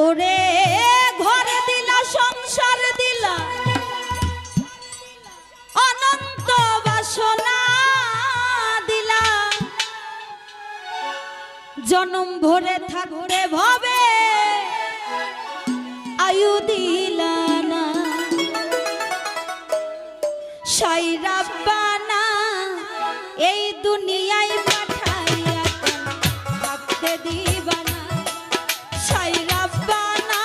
ওরে ঘরে দিলা সংসার দিলা অনন্ত বাসনা দিলা জনম ভরে থাকতে ভবে আয়ু দিলা না সাই রাব্বানা এই দুনিয়ায় পাঠাইয়া থাকতে দিবা না সাই রাব্বানা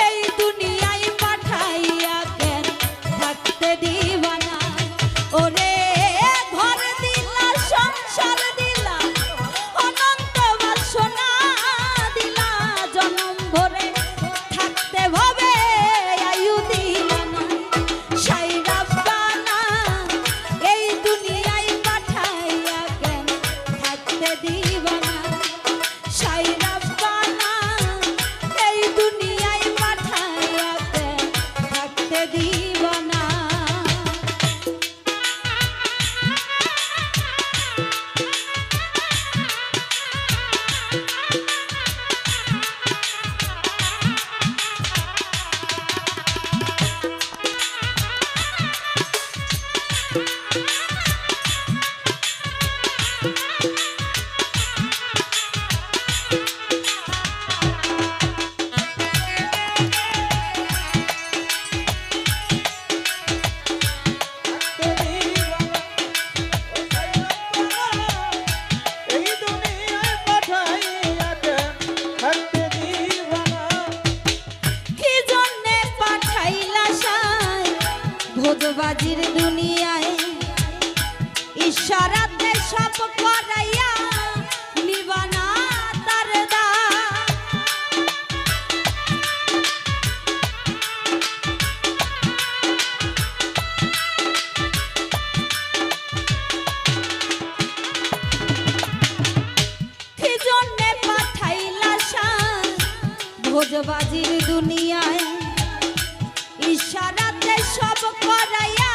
এই দুনিয়ায় পাঠাইয়া কেন থাকতে দিবা না ওরে ঘর দিলা সংসার দিলা অনন্ত বাসনা দিলা জনম ভরে থাকতে ভবে আয়ু দিলা না সাই রাব্বানা এই দুনিয়ায় পাঠাইয়া কেন থাকতে দিবা না সাই রাব্বানা এই দুনিয়ায় পাঠাইয়া কেন থাকতে দিবা না ভোজবাজির দুনিয়ায় ইশারাতে সব করাইয়া নিবানা তার দা কি জন্যে পাঠাইলা শান ভোজবাজির দুনিয়ায় ইশারাতে সব করাইয়া